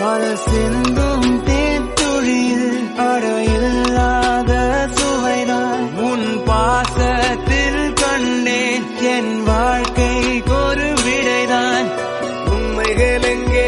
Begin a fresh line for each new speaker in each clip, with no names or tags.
காதல் சிந்தும் தேத்துழியில் அடையில்லாத சுவைதான் உன் பாசத்தில் கண்டேன் என் வாழ்க்கைக்கு ஒரு விடைதான் உண்மைகள் எங்கே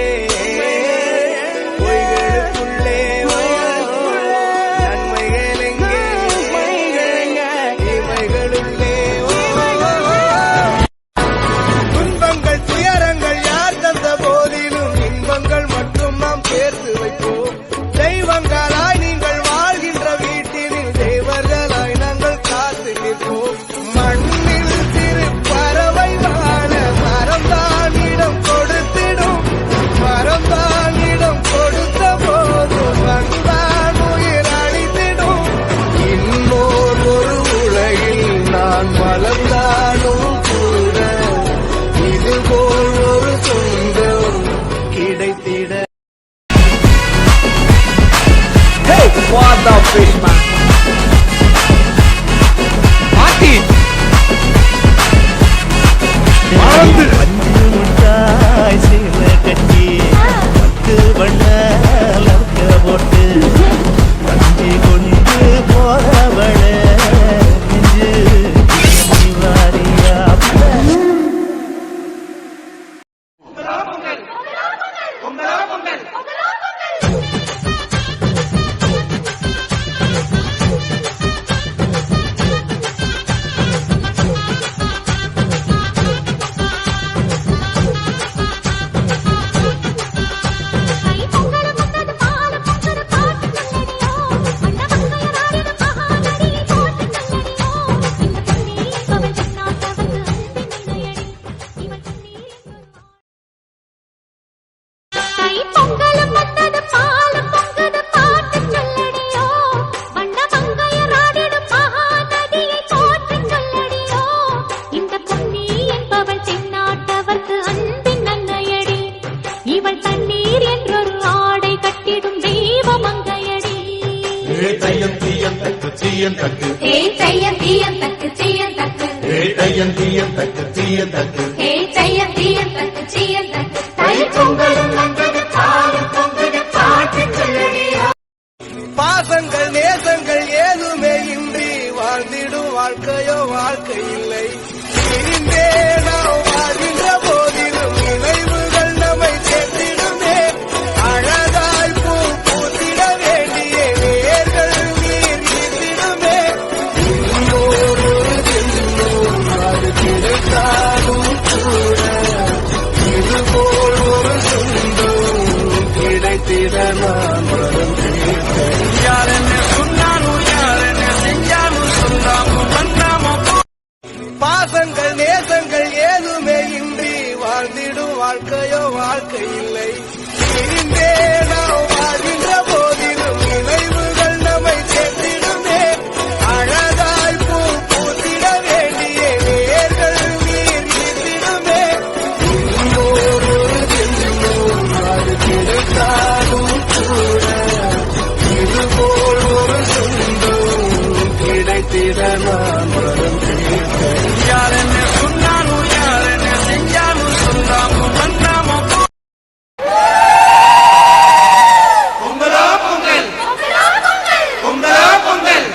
What the fish, man? Party!
பஞ்சு முட்டாய் சேல கட்டி பத்து வண்ண லவுக்க போட்டு கஞ்சி கொண்டு போறவள நெஞ்சு வாரியா
பாசங்கள் நேசங்கள் ஏதுமே இன்றி வாழ்ந்திடும் வாழ்க்கையோ வாழ்க்கை இல்லை பிரிந்தே நாம் வாழ்கின்ற போதிலும் நினைவுகள் நம்மை சேர்த்திடுமே அழகாய் பூ பூத்திட வேண்டிய வேர்கள் நீர் ஈர்த்திடுமே இன்னொரு அது கிடைத்தாலும் கூட இதுபோல் ஒரு சொந்தம் கிடைத்திட நான் பாசங்கள் நேசங்கள் ஏதுமே இன்றி வாழ்ந்திடும் வாழ்க்கையோ வாழ்க்கை இல்லை பிரிந்தே நாம் வாழ்கின்ற போதிலும் நினைவுகள் நம்மை சேர்த்திடுமே அழகாய் பூ பூத்திட வேண்டிய வேர்கள் நீர் ஈர்த்திடுமே இன்னொரு அது கிடைத்தாலும் கூட இதுபோல் ஒரு சொந்தம் கிடைத்திட நான் யார் என்ன சொன்னாலும் யார் என்ன செஞ்சாலும் சொல்லாமல் பண்ணாம பொங்கலோ பொங்கல் பொங்கலோ பொங்கல்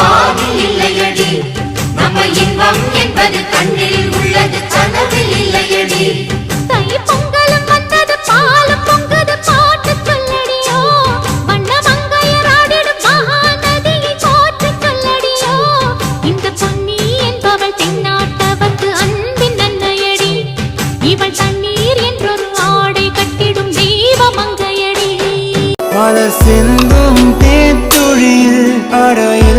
வானில் இல்லையடி நம்ம இன்பம் என்பது கண்ணில் உள்ளது கனவில் இல்லையடி தை பொங்கலும் வந்தது பாலும் பொங்குது பாட்டு சொல்லடியோ வண்ண மங்கையராடிடும் மகாநதியை போற்று சொல்லடியோ இந்த பொன்னி என்பவள் தென்னாட்டவர்க்கு அன்பின் அன்னையடி இவள் தண்ணீர் என்றொரு ஆடை கட்டிடும் தெய்வ மங்கையடி
மழை சிந்தும் தேத்துழியில் அடைய